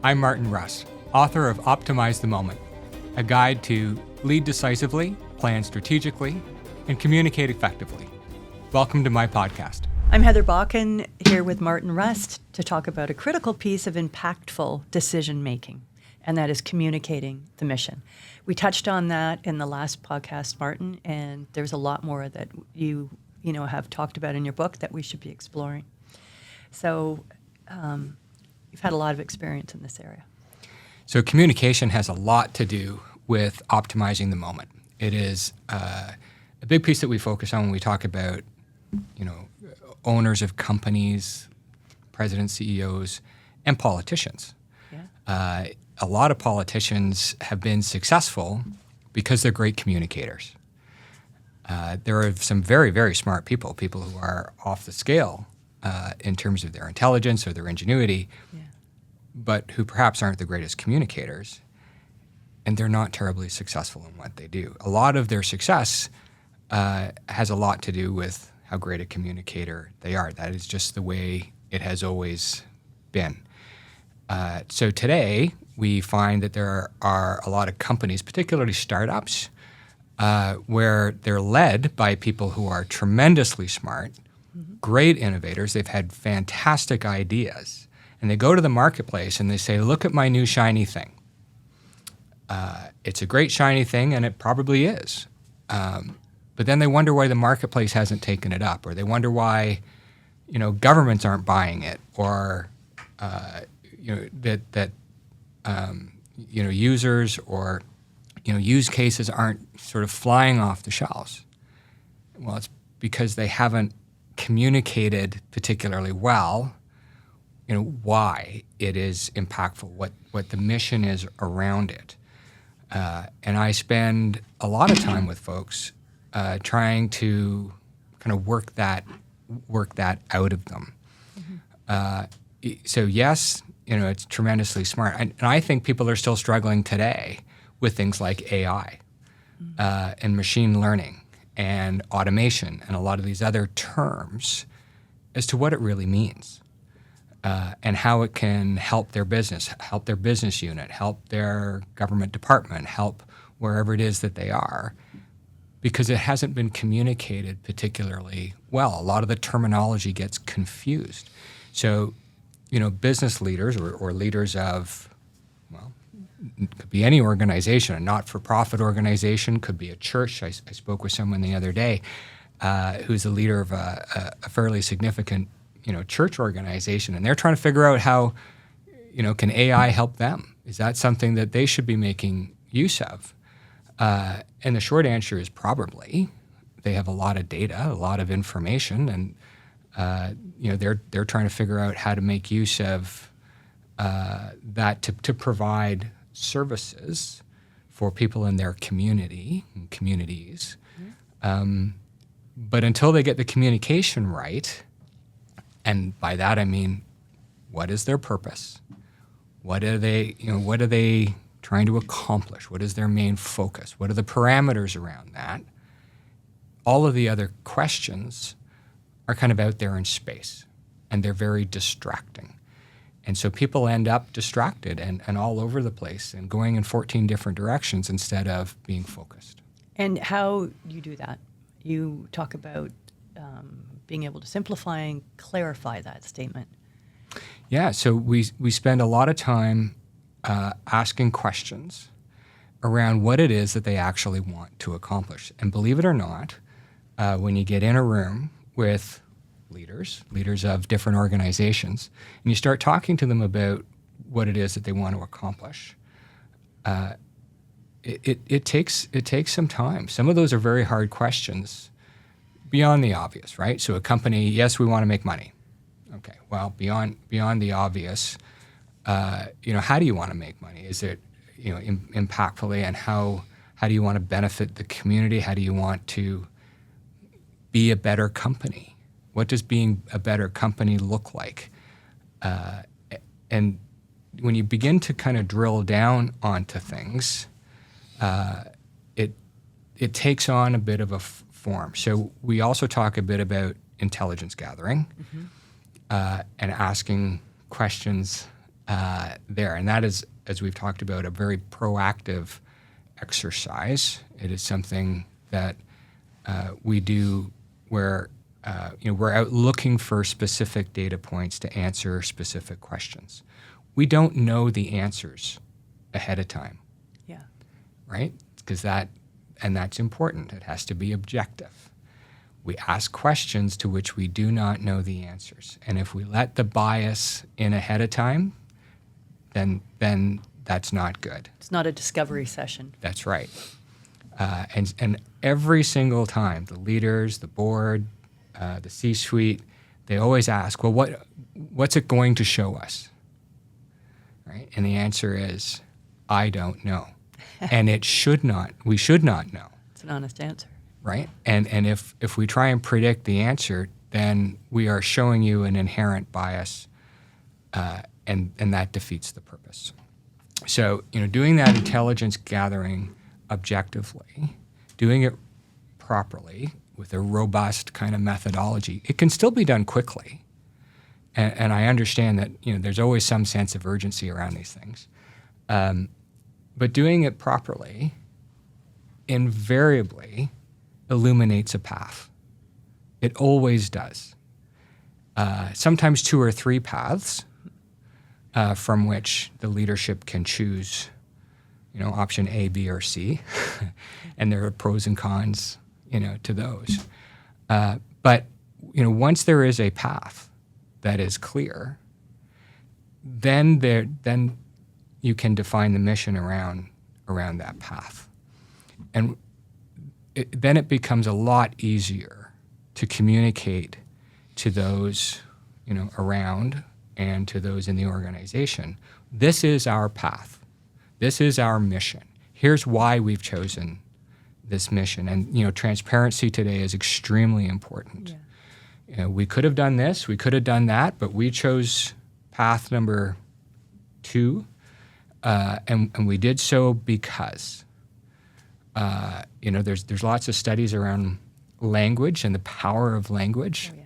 I'm Martin Russ, author of Optimize the Moment, a guide to lead decisively, plan strategically, and communicate effectively. Welcome to my podcast. I'm Heather Bakken here with Martin Russ to talk about a critical piece of impactful decision making, and that is communicating the mission. We touched on that in the last podcast, Martin, and there's a lot more that you have talked about in your book that we should be exploring. So you've had a lot of experience in this area. So communication has a lot to do with optimizing the moment. It is a big piece that we focus on when we talk about, owners of companies, presidents, CEOs, and politicians. Yeah. A lot of politicians have been successful because they're great communicators. There are some very, very smart people who are off the scale in terms of their intelligence or their ingenuity, but who perhaps aren't the greatest communicators, and they're not terribly successful in what they do. A lot of their success has a lot to do with how great a communicator they are. That is just the way it has always been. So today, we find that there are a lot of companies, particularly startups, where they're led by people who are tremendously smart, great innovators. They've had fantastic ideas. And they go to the marketplace and they say, look at my new shiny thing. It's a great shiny thing, and it probably is. But then they wonder why the marketplace hasn't taken it up, or they wonder why, governments aren't buying it, or users or use cases aren't sort of flying off the shelves. Well, it's because they haven't communicated particularly well, why it is impactful, what the mission is around it. And I spend a lot of time with folks trying to kind of work that out of them. So yes, it's tremendously smart. And I think people are still struggling today with things like AI and machine learning and automation and a lot of these other terms as to what it really means and how it can help their business unit, help their government department, help wherever it is that they are, because it hasn't been communicated particularly well. A lot of the terminology gets confused. So, business leaders or leaders of, it could be any organization, a not-for-profit organization, could be a church. I spoke with someone the other day who's the leader of a fairly significant, church organization, and they're trying to figure out how, can AI help them? Is that something that they should be making use of? And the short answer is probably. They have a lot of data, a lot of information, and they're trying to figure out how to make use of that to provide services for people in their community and communities. But until they get the communication right, and by that I mean, what is their purpose? What are they trying to accomplish? What is their main focus? What are the parameters around that? All of the other questions are kind of out there in space, and they're very distracting. And so people end up distracted and all over the place and going in 14 different directions instead of being focused. And how you do that? You talk about being able to simplify and clarify that statement. Yeah, so we spend a lot of time asking questions around what it is that they actually want to accomplish. And believe it or not, when you get in a room with leaders of different organizations, and you start talking to them about what it is that they want to accomplish, it takes some time. Some of those are very hard questions beyond the obvious, right? So a company, yes, we want to make money. Okay, well, beyond the obvious, how do you want to make money? Is it, impactfully, and how do you want to benefit the community? How do you want to be a better company? What does being a better company look like? And when you begin to kind of drill down onto things, it takes on a bit of a form. So we also talk a bit about intelligence gathering and asking questions there. And that is, as we've talked about, a very proactive exercise. It is something that we do where we're out looking for specific data points to answer specific questions. We don't know the answers ahead of time. Yeah. Right? Because that's important. It has to be objective. We ask questions to which we do not know the answers. And if we let the bias in ahead of time, then that's not good. It's not a discovery session. That's right. And every single time, the leaders, the board, the C-suite, they always ask, well, what's it going to show us? Right? And the answer is, I don't know. And we should not know. It's an honest answer. Right? And if we try and predict the answer, then we are showing you an inherent bias, and that defeats the purpose. So, doing that intelligence gathering objectively, doing it properly with a robust kind of methodology, it can still be done quickly. And I understand that, there's always some sense of urgency around these things. But doing it properly invariably illuminates a path. It always does. Sometimes 2 or 3 paths from which the leadership can choose, option A, B, or C, and there are pros and cons, to those. But once there is a path that is clear, then you can define the mission around that path, and then it becomes a lot easier to communicate to those around and to those in the organization. This is our path. This is our mission. Here's why we've chosen this mission. And transparency today is extremely important. Yeah. We could have done this, we could have done that, but we chose path number 2, and we did so because there's lots of studies around language and the power of language. Oh,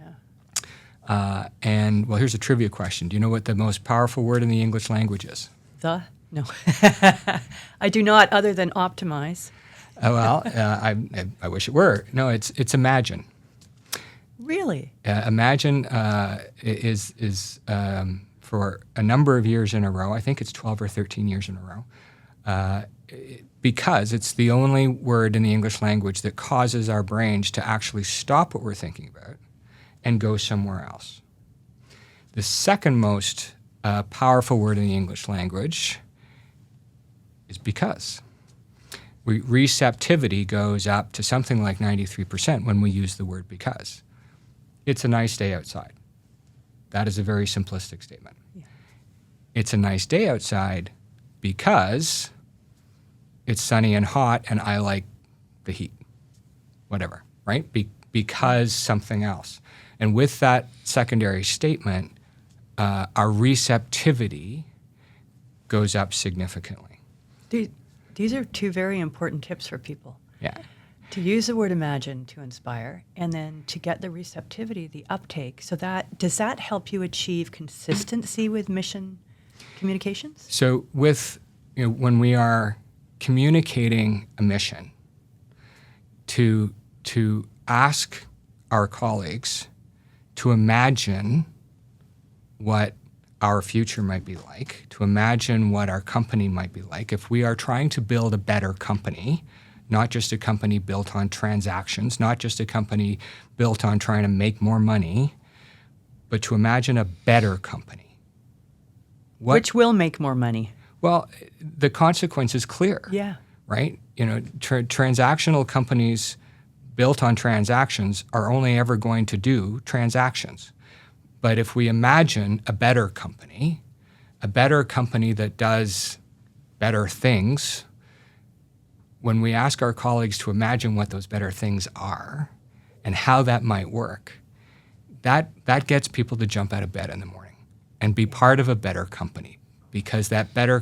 yeah. And here's a trivia question. Do you know what the most powerful word in the English language is? No. I do not, other than optimize. I wish it were. No, it's imagine. Really? Imagine is for a number of years in a row, I think it's 12 or 13 years in a row, because it's the only word in the English language that causes our brains to actually stop what we're thinking about and go somewhere else. The second most powerful word in the English language is because. Receptivity goes up to something like 93% when we use the word because. It's a nice day outside. That is a very simplistic statement. Yeah. It's a nice day outside because it's sunny and hot and I like the heat. Whatever, right? Because something else. And with that secondary statement, our receptivity goes up significantly. These are 2 very important tips for people. Yeah. To use the word imagine to inspire, and then to get the receptivity, the uptake. So does that help you achieve consistency with mission communications? So when we are communicating a mission, to ask our colleagues to imagine what our future might be like, to imagine what our company might be like. If we are trying to build a better company, not just a company built on transactions, not just a company built on trying to make more money, but to imagine a better company. Which will make more money. Well, the consequence is clear. Yeah. Right? Transactional companies built on transactions are only ever going to do transactions. But if we imagine a better company that does better things, when we ask our colleagues to imagine what those better things are and how that might work, that gets people to jump out of bed in the morning and be part of a better company, because that better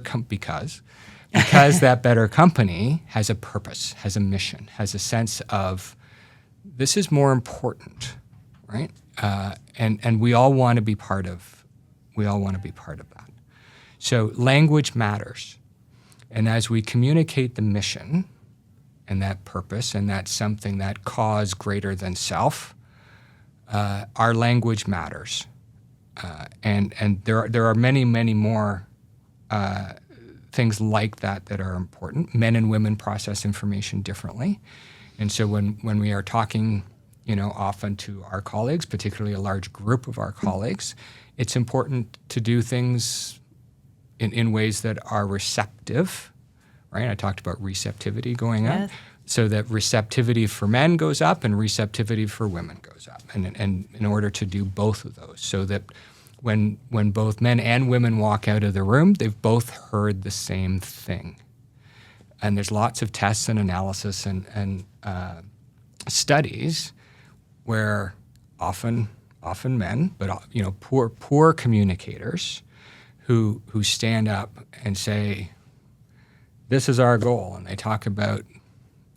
that better company has a purpose, has a mission, has a sense of this is more important, right? And we all want to be part of that. So language matters. And as we communicate the mission and that purpose and that something, that cause greater than self, our language matters. And there are many, many more things like that that are important. Men and women process information differently. And so when we are talking, often to our colleagues, particularly a large group of our colleagues, it's important to do things in ways that are receptive, right? I talked about receptivity going up. Yes. So that receptivity for men goes up and receptivity for women goes up. And in order to do both of those, so that when both men and women walk out of the room, they've both heard the same thing. And there's lots of tests and analysis and studies where often men, but poor communicators who stand up and say, "This is our goal," and they talk about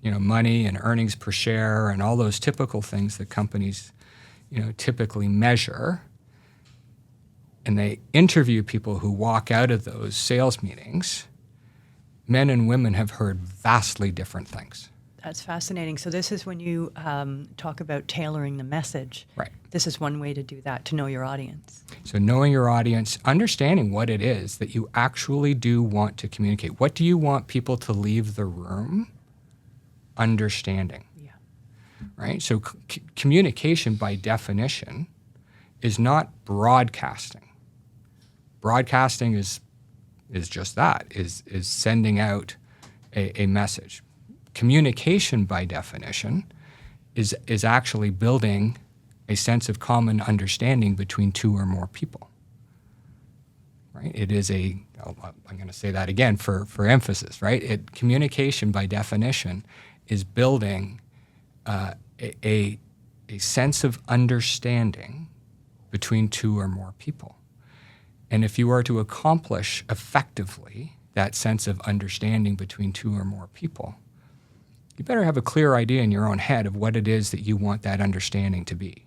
money and earnings per share and all those typical things that companies typically measure. And they interview people who walk out of those sales meetings. Men and women have heard vastly different things. That's fascinating. So this is when you talk about tailoring the message. Right. This is one way to do that, to know your audience. So knowing your audience, understanding what it is that you actually do want to communicate. What do you want people to leave the room understanding? Yeah. Right? So communication by definition is not broadcasting. Broadcasting is just that, is sending out a message. Communication by definition is actually building a sense of common understanding between two or more people. Right? It is I'm going to say that again for emphasis, right? Communication by definition is building a sense of understanding between two or more people. And if you are to accomplish effectively that sense of understanding between two or more people, you better have a clear idea in your own head of what it is that you want that understanding to be.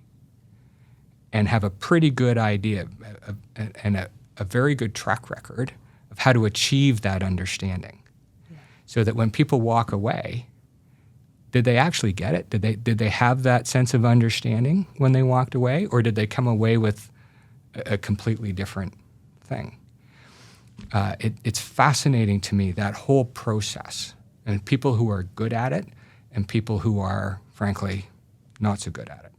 And have a pretty good idea and a very good track record of how to achieve that understanding. Yeah. So that when people walk away, did they actually get it? Did they have that sense of understanding when they walked away? Or did they come away with a completely different thing? It's fascinating to me, that whole process, and people who are good at it and people who are, frankly, not so good at it.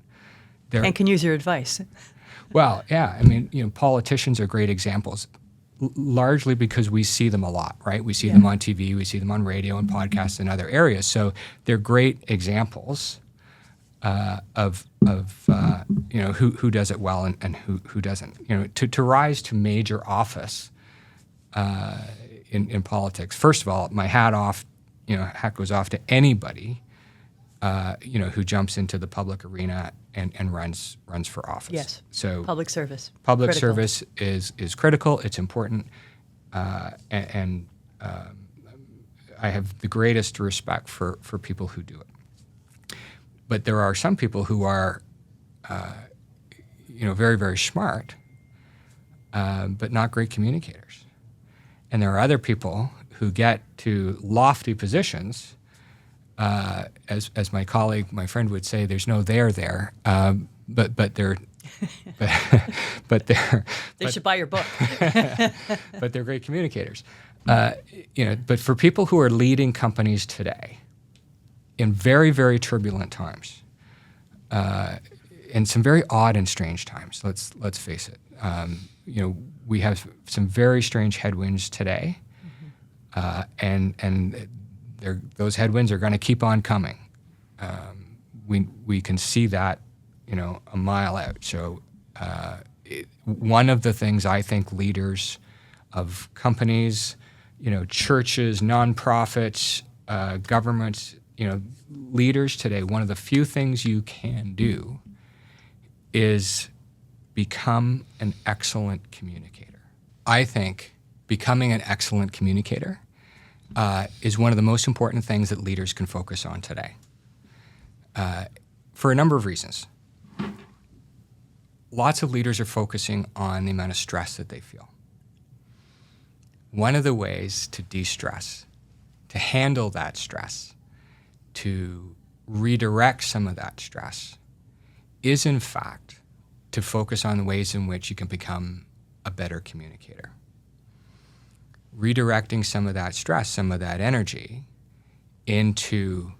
And can use your advice. Well, yeah. I mean, politicians are great examples, largely because we see them a lot, right? We see them on TV, we see them on radio and podcasts and other areas. So they're great examples of who does it well and who doesn't. To rise to major office in politics. First of all, my hat goes off to anybody who jumps into the public arena and runs for office. Yes. So public service. Public Critical. service is critical. It's important, and I have the greatest respect for people who do it. But there are some people who are, very, very smart, but not great communicators. And there are other people who get to lofty positions, as my colleague, my friend would say, there's no there there, but they're, They should buy your book. but they're great communicators. But for people who are leading companies today, in very, very turbulent times, and some very odd and strange times, let's face it. We have some very strange headwinds today, and those headwinds are going to keep on coming. We can see that, a mile out. So one of the things I think leaders of companies, churches, nonprofits, governments, leaders today, one of the few things you can do is become an excellent communicator. I think becoming an excellent communicator is one of the most important things that leaders can focus on today, for a number of reasons. Lots of leaders are focusing on the amount of stress that they feel. one of the ways to de-stress, to handle that stress, to redirect some of that stress, is in fact to focus on the ways in which you can become a better communicator. Redirecting some of that stress, some of that energy into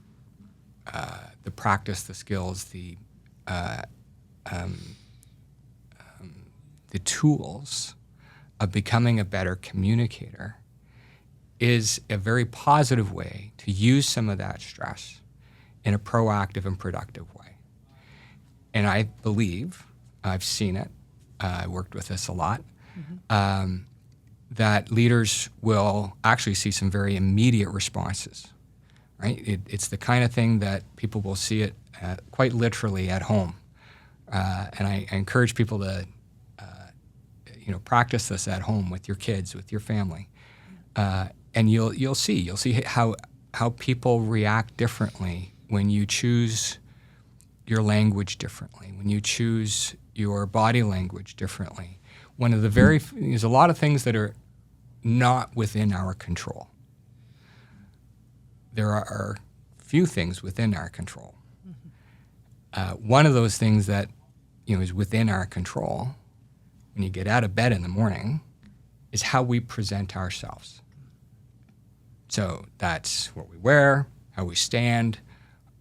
the practice, the skills, the tools of becoming a better communicator is a very positive way to use some of that stress in a proactive and productive way. And I believe, I've seen it, I worked with this a lot, that leaders will actually see some very immediate responses, right? It's the kind of thing that people will see it quite literally at home. And I encourage people to practice this at home with your kids, with your family. And you'll see how people react differently when you choose your language differently, when you choose your body language differently. There's a lot of things that are not within our control. There are few things within our control. One of those things that is within our control when you get out of bed in the morning is how we present ourselves. So that's what we wear, how we stand,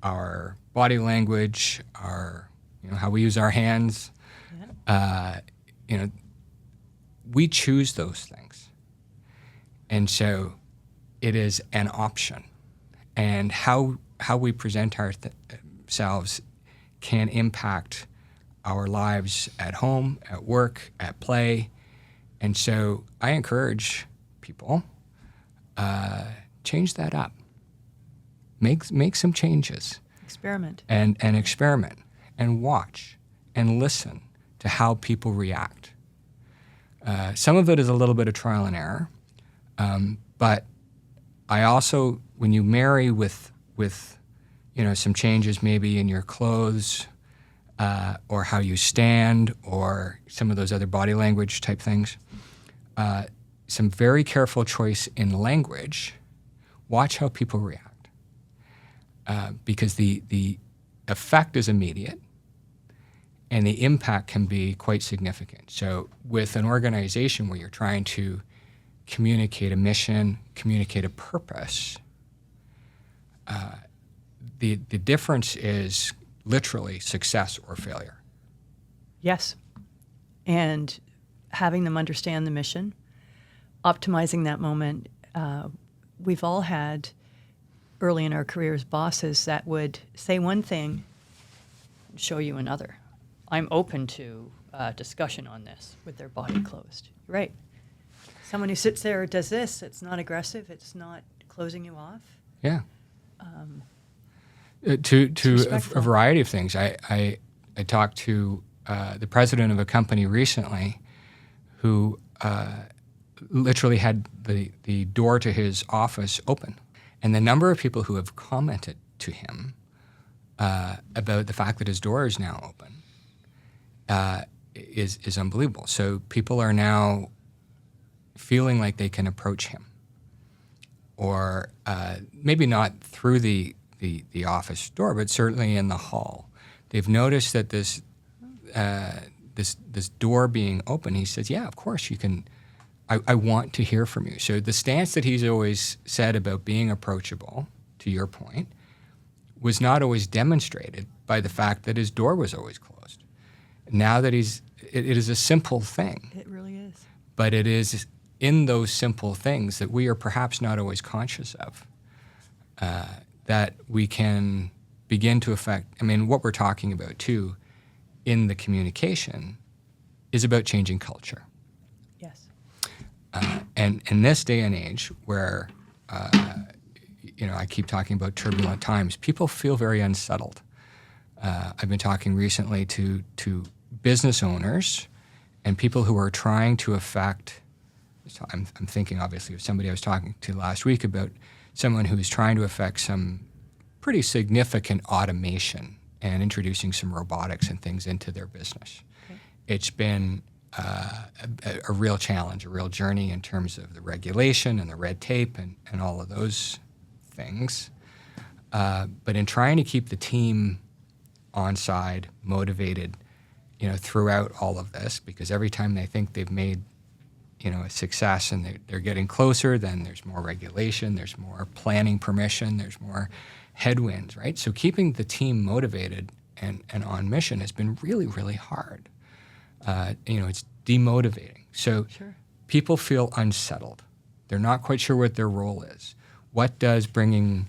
our body language, our how we use our hands. We choose those things, and so it is an option. And how we present ourselves can impact our lives at home, at work, at play. And so I encourage people, change that up. Make some changes. Experiment. And experiment and watch and listen to how people react. Some of it is a little bit of trial and error, but I also, when you marry with some changes maybe in your clothes or how you stand or some of those other body language type things, some very careful choice in language, watch how people react. Because the effect is immediate and the impact can be quite significant. So with an organization where you're trying to communicate a mission, communicate a purpose, the difference is literally success or failure. Yes. And having them understand the mission, optimizing that moment. We've all had early in our careers bosses that would say one thing and show you another. I'm open to discussion on this with their body closed. Right. Someone who sits there does this, it's not aggressive, it's not closing you off. Yeah. To a variety of things. I talked to the president of a company recently who literally had the door to his office open. And the number of people who have commented to him about the fact that his door is now open is unbelievable. So people are now feeling like they can approach him, or maybe not through the office door, but certainly in the hall. They've noticed that this door being open. He says, "Yeah, of course you can. I want to hear from you." So the stance that he's always said about being approachable, to your point, was not always demonstrated by the fact that his door was always closed. Now that it is a simple thing. It really is. But it is in those simple things that we are perhaps not always conscious of, that we can begin to affect. I mean, what we're talking about too in the communication is about changing culture. Yes. And in this day and age where, I keep talking about turbulent times, people feel very unsettled. I've been talking recently to business owners and people who are trying to affect, I'm thinking obviously of somebody I was talking to last week about someone who is trying to affect some pretty significant automation and introducing some robotics and things into their business. Okay. It's been a real challenge, a real journey in terms of the regulation and the red tape and all of those things. But in trying to keep the team on side, motivated, throughout all of this, because every time they think they've made, a success and they're getting closer, then there's more regulation, there's more planning permission, there's more headwinds, right? So keeping the team motivated and on mission has been really, really hard. It's demotivating. So Sure. people feel unsettled. They're not quite sure what their role is. What does bringing,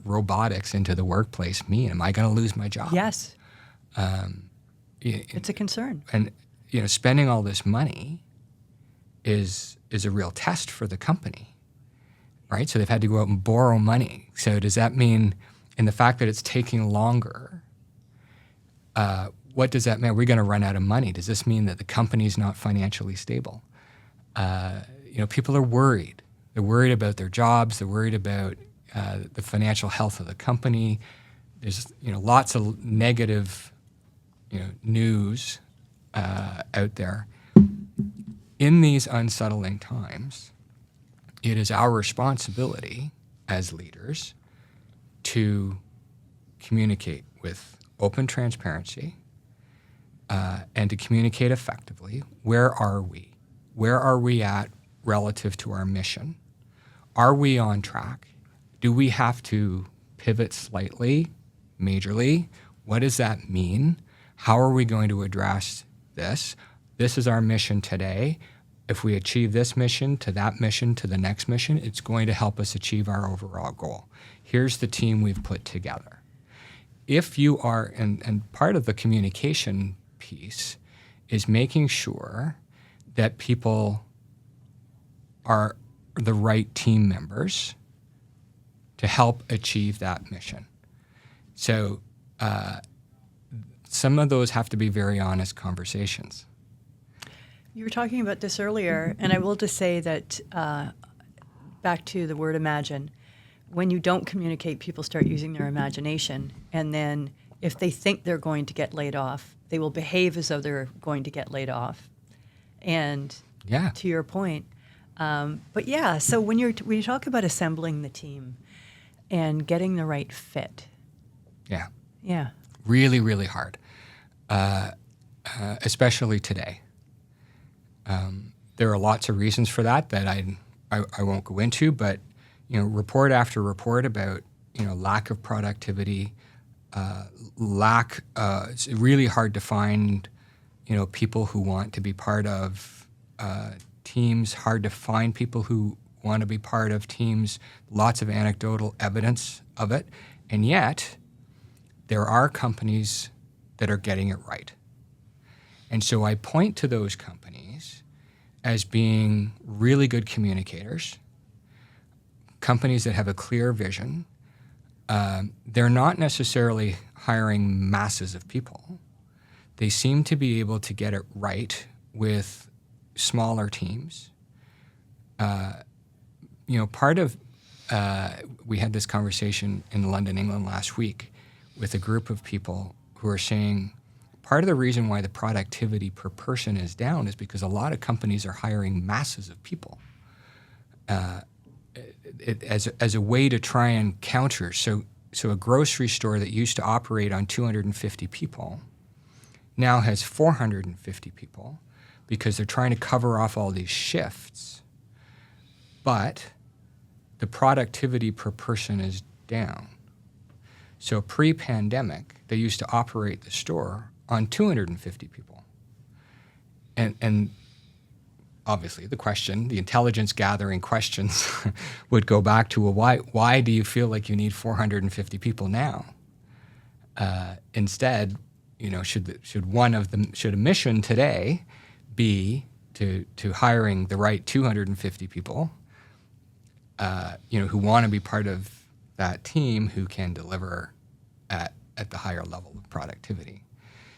robotics into the workplace mean? Am I going to lose my job? Yes. It's a concern. And, spending all this money is a real test for the company, right? So they've had to go out and borrow money. So does that mean, in the fact that it's taking longer, what does that mean? Are we going to run out of money? Does this mean that the company's not financially stable? People are worried. They're worried about their jobs. They're worried about the financial health of the company. There's, lots of negative, news out there. In these unsettling times, it is our responsibility as leaders to communicate with open transparency and to communicate effectively. Where are we? Where are we at relative to our mission? Are we on track? Do we have to pivot slightly, majorly? What does that mean? How are we going to address this? This is our mission today. If we achieve this mission to that mission to the next mission, it's going to help us achieve our overall goal. Here's the team we've put together. If you are, and part of the communication piece is making sure that people are the right team members to help achieve that mission. So some of those have to be very honest conversations. You were talking about this earlier, and I will just say that back to the word imagine, when you don't communicate, people start using their imagination, and then if they think they're going to get laid off, they will behave as though they're going to get laid off. And to your point, but yeah, so when you talk about assembling the team and getting the right fit, really, really hard, especially today. There are lots of reasons for that I won't go into, but report after report about lack of productivity, it's really hard to find people who want to be part of teams, hard to find people who want to be part of teams, lots of anecdotal evidence of it, and yet there are companies that are getting it right. And so I point to those companies as being really good communicators, companies that have a clear vision. They're not necessarily hiring masses of people. They seem to be able to get it right with smaller teams. Part of, we had this conversation in London, England last week with a group of people who are saying, part of the reason why the productivity per person is down is because a lot of companies are hiring masses of people as a way to try and counter. So a grocery store that used to operate on 250 people now has 450 people because they're trying to cover off all these shifts. But the productivity per person is down. So pre-pandemic, they used to operate the store on 250 people. And obviously the intelligence gathering questions would go back to, well, why do you feel like you need 450 people now? Instead, should a mission today be to hiring the right 250 people, who want to be part of that team, who can deliver at the higher level of productivity.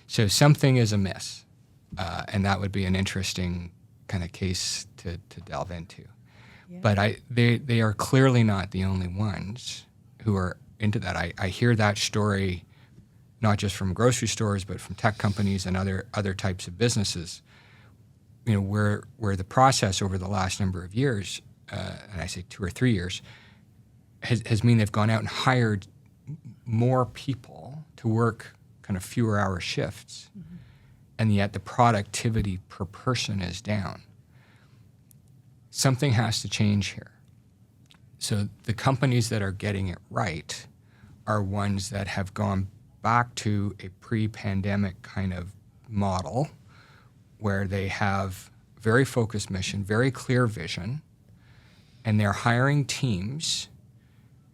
So something is amiss, and that would be an interesting kind of case to delve into. Yeah. But they are clearly not the only ones who are into that. I hear that story not just from grocery stores, but from tech companies and other types of businesses where the process over the last number of years, and I say 2 or 3 years, has mean they've gone out and hired more people to work kind of fewer hour shifts, and yet the productivity per person is down. Something has to change here. So the companies that are getting it right are ones that have gone back to a pre-pandemic kind of model where they have very focused mission, very clear vision, and they're hiring teams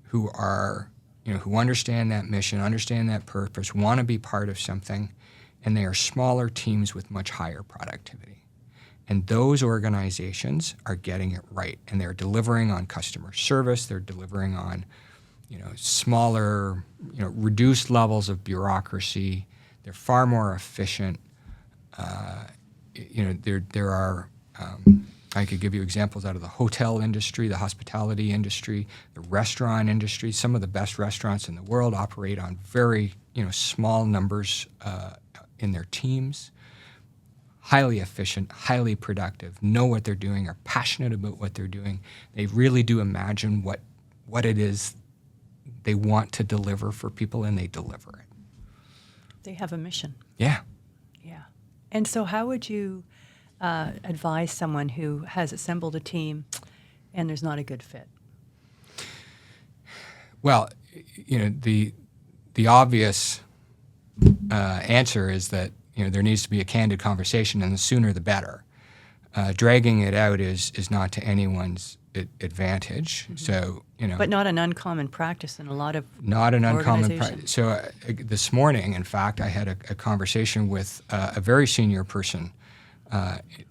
who are, who understand that mission, understand that purpose, want to be part of something, and they are smaller teams with much higher productivity. And those organizations are getting it right, and they're delivering on customer service, they're delivering on, smaller, reduced levels of bureaucracy, they're far more efficient. There are, I could give you examples out of the hotel industry, the hospitality industry, the restaurant industry. Some of the best restaurants in the world operate on very, small numbers in their teams. Highly efficient, highly productive, know what they're doing, are passionate about what they're doing. They really do imagine what it is they want to deliver for people, and they deliver it. They have a mission. Yeah. Yeah. And so how would you advise someone who has assembled a team and there's not a good fit? Well, the obvious answer is that there needs to be a candid conversation, and the sooner the better. Dragging it out is not to anyone's advantage. Mm-hmm. So but not an uncommon practice in a lot of not an uncommon practice. So this morning, in fact, I had a conversation with a very senior person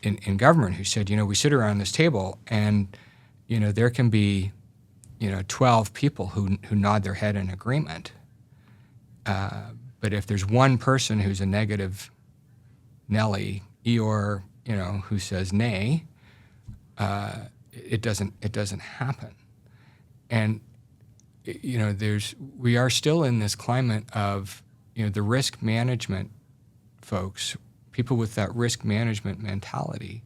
in government who said, we sit around this table, and there can be 12 people who nod their head in agreement. But if there's one person who's a negative Nelly, Eeyore, who says nay, it doesn't happen. And we are still in this climate of the risk management folks, people with that risk management mentality,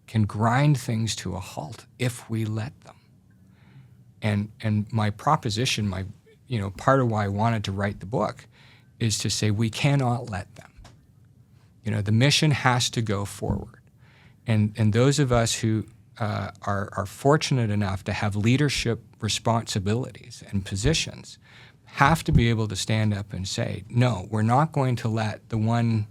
can grind things to a halt if we let them. And my proposition, part of why I wanted to write the book, is to say we cannot let them. The mission has to go forward. And those of us who are fortunate enough to have leadership responsibilities and positions have to be able to stand up and say, no, we're not going to let the one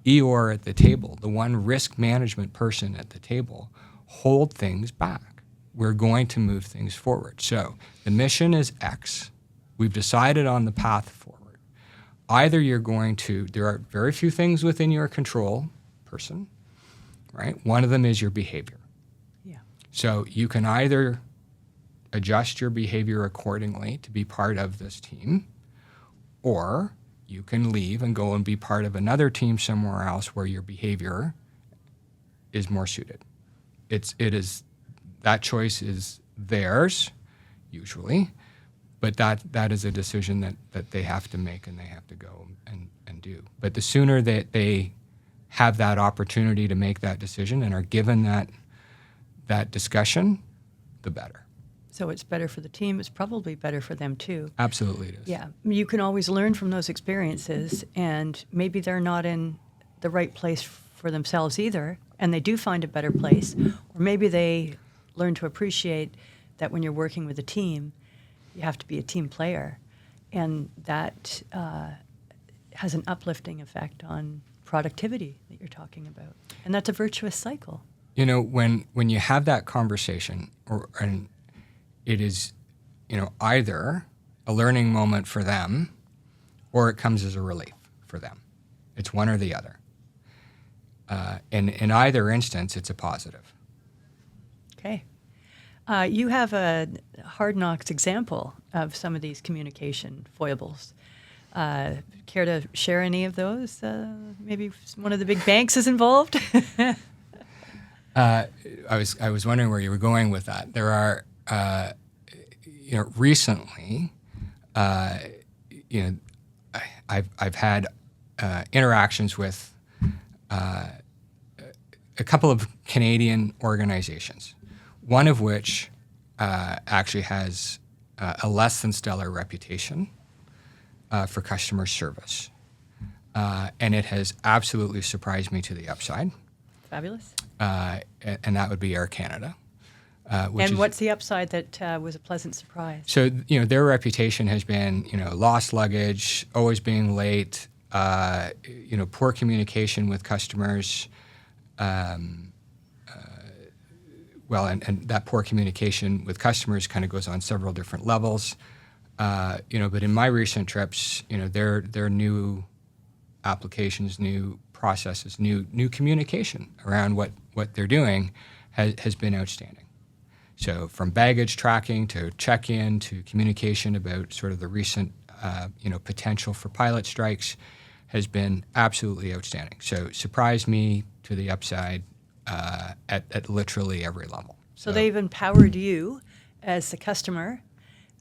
Eeyore at the table, the one risk management person at the table, hold things back. We're going to move things forward. So the mission is X. We've decided on the path forward. Either there are very few things within your control, person, right? One of them is your behavior. Yeah. So you can either adjust your behavior accordingly to be part of this team, or you can leave and go and be part of another team somewhere else where your behavior is more suited. That choice is theirs, usually, but that is a decision that they have to make, and they have to go and do. But the sooner that they have that opportunity to make that decision and are given that discussion, the better. So it's better for the team. It's probably better for them too. Absolutely it is. Yeah. You can always learn from those experiences, and maybe they're not in the right place for themselves either, and they do find a better place. Or maybe they learn to appreciate that when you're working with a team, you have to be a team player, and that has an uplifting effect on productivity that you're talking about. And that's a virtuous cycle. When you have that conversation, and it is, either a learning moment for them, or it comes as a relief for them. It's one or the other. And in either instance, it's a positive. Okay. You have a hard knocks example of some of these communication foibles. Care to share any of those? Maybe one of the big banks is involved? I was wondering where you were going with that. There are, recently, I've had interactions with a couple of Canadian organizations, one of which actually has a less than stellar reputation for customer service. And it has absolutely surprised me to the upside. Fabulous. And that would be Air Canada. And what's the upside that was a pleasant surprise? So, their reputation has been, lost luggage, always being late, poor communication with customers. And that poor communication with customers kind of goes on several different levels. But in my recent trips, their new applications, new processes, new communication around what they're doing has been outstanding. So from baggage tracking to check-in to communication about sort of the recent, potential for pilot strikes has been absolutely outstanding. So surprised me to the upside at literally every level. So they've empowered you as the customer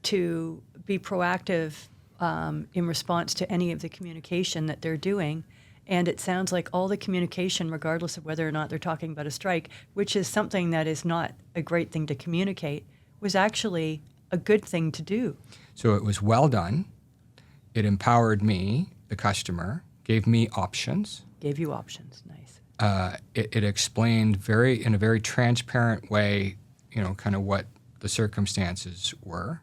to be proactive in response to any of the communication that they're doing. And it sounds like all the communication, regardless of whether or not they're talking about a strike, which is something that is not a great thing to communicate, was actually a good thing to do. So it was well done. It empowered me, the customer, gave me options. Gave you options. Nice. It explained in a very transparent way, kind of what the circumstances were.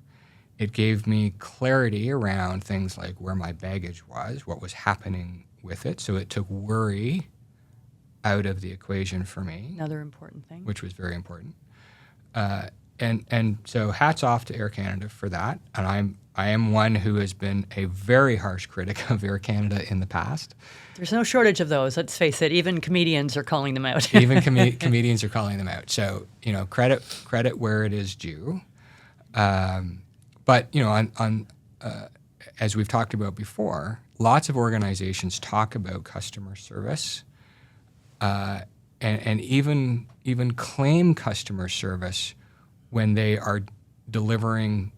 It gave me clarity around things like where my baggage was, what was happening with it. So it took worry out of the equation for me. Another important thing. Which was very important. And so hats off to Air Canada for that. And I am one who has been a very harsh critic of Air Canada in the past. There's no shortage of those. Let's face it. Even comedians are calling them out. Even comedians are calling them out. So credit where it is due. But as we've talked about before, lots of organizations talk about customer service, and even claim customer service when they are delivering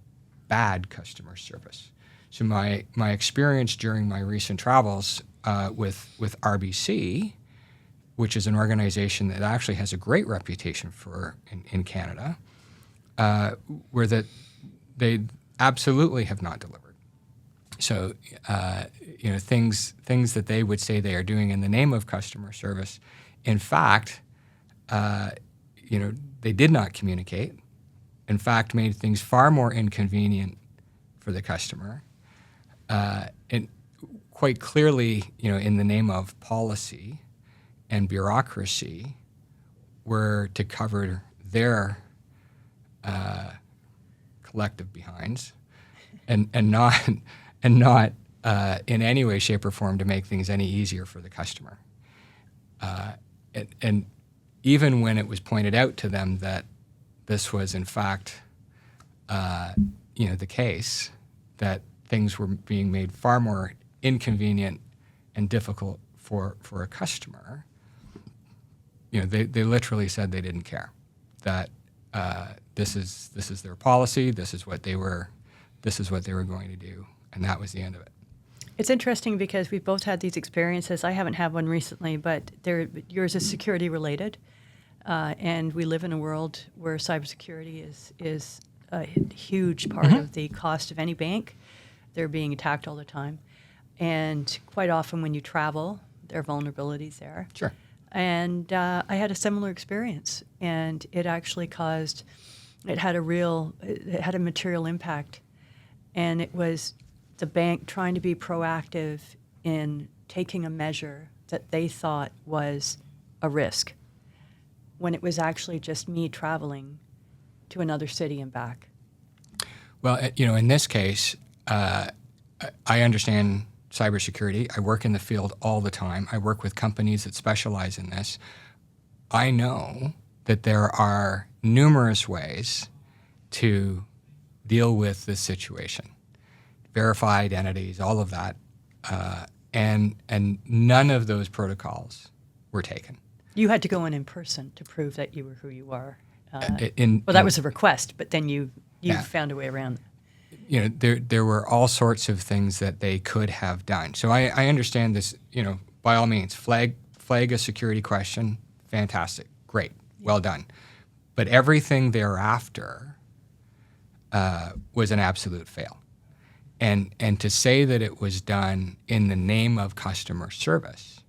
bad customer service. So my experience during my recent travels with RBC, which is an organization that actually has a great reputation in Canada, where that they absolutely have not delivered. So, things that they would say they are doing in the name of customer service, in fact, they did not communicate. In fact, made things far more inconvenient for the customer, and quite clearly, in the name of policy and bureaucracy, were to cover their collective behinds, and not in any way, shape, or form to make things any easier for the customer. And even when it was pointed out to them that this was in fact, the case, that things were being made far more inconvenient and difficult for a customer, they literally said they didn't care. That this is their policy. This is what they were going to do, and that was the end of it. It's interesting because we've both had these experiences. I haven't had one recently, but yours is security related, and we live in a world where cybersecurity is a huge part of the cost of any bank. They're being attacked all the time, and quite often when you travel, there are vulnerabilities there. Sure. And I had a similar experience, and it actually it had a material impact, and it was the bank trying to be proactive in taking a measure that they thought was a risk, when it was actually just me traveling to another city and back. Well, in this case, I understand cybersecurity. I work in the field all the time. I work with companies that specialize in this. I know that there are numerous ways to deal with this situation. Verify identities, all of that. And none of those protocols were taken. You had to go in person to prove that you were who you are. Well, that was a request, but then you found a way around that. There were all sorts of things that they could have done. So I understand this, by all means, flag a security question, fantastic, great, well done. But everything thereafter was an absolute fail. And to say that it was done in the name of customer service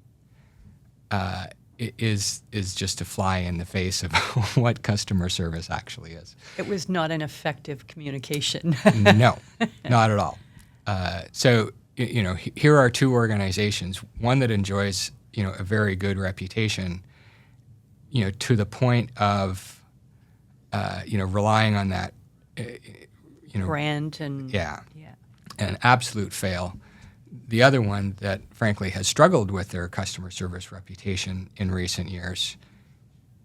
is just a fly in the face of what customer service actually is. It was not an effective communication. No, not at all. So, here are two organizations, one that enjoys, a very good reputation, to the point of, relying on that, brand and yeah, an absolute fail. The other one that, frankly, has struggled with their customer service reputation in recent years,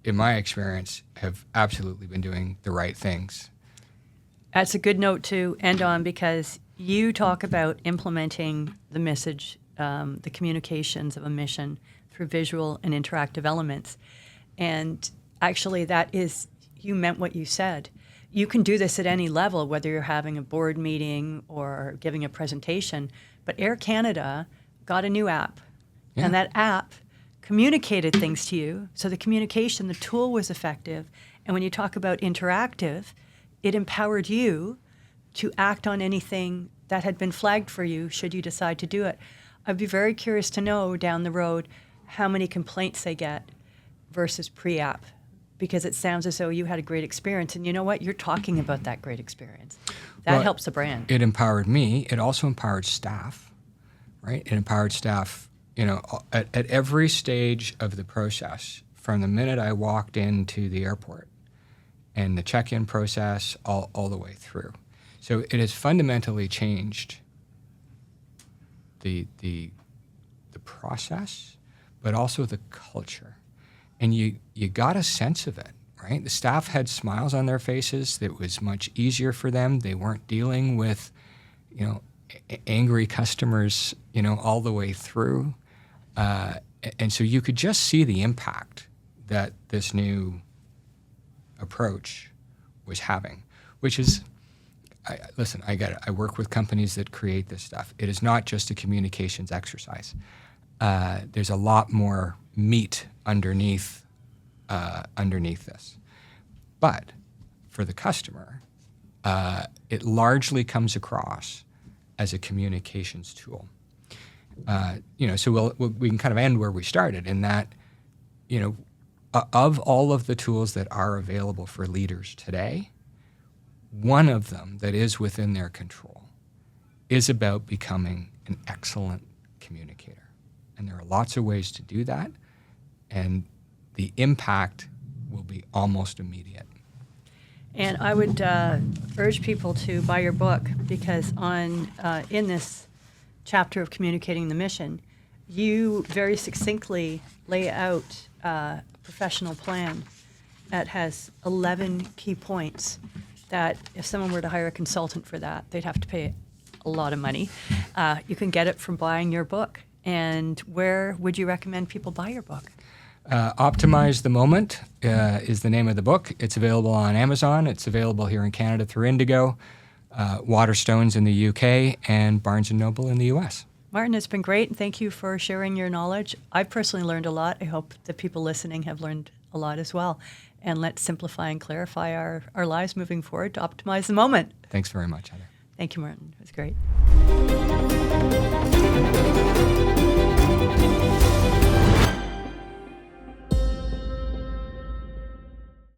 in my experience, have absolutely been doing the right things. That's a good note to end on, because you talk about implementing the message, the communications of a mission through visual and interactive elements. And actually, you meant what you said. You can do this at any level, whether you're having a board meeting or giving a presentation. But Air Canada got a new app, and that app communicated things to you. So the communication, the tool was effective. And when you talk about interactive, it empowered you to act on anything that had been flagged for you should you decide to do it. I'd be very curious to know down the road how many complaints they get versus pre-app, because it sounds as though you had a great experience. And you know what? You're talking about that great experience. That helps the brand. It empowered me. It also empowered staff, right? It empowered staff, at every stage of the process, from the minute I walked into the airport and the check-in process all the way through. So it has fundamentally changed the process, but also the culture. And you got a sense of it, right? The staff had smiles on their faces. It was much easier for them. They weren't dealing with, angry customers, all the way through. And so you could just see the impact that this new approach was having, which is, listen, I get it. I work with companies that create this stuff. It is not just a communications exercise. There's a lot more meat underneath this. But for the customer, it largely comes across as a communications tool. So we can kind of end where we started, in that, of all of the tools that are available for leaders today, one of them that is within their control is about becoming an excellent communicator. And there are lots of ways to do that, and the impact will be almost immediate. And I would urge people to buy your book, because in this chapter of Communicating the Mission, you very succinctly lay out a professional plan that has 11 key points that if someone were to hire a consultant for that, they'd have to pay a lot of money. You can get it from buying your book. And where would you recommend people buy your book? Optimize the Moment is the name of the book. It's available on Amazon. It's available here in Canada through Indigo, Waterstones in the UK, and Barnes & Noble in the US. Martin, it's been great. Thank you for sharing your knowledge. I personally learned a lot. I hope the people listening have learned a lot as well. And let's simplify and clarify our lives moving forward to optimize the moment. Thanks very much, Heather. Thank you, Martin. It was great.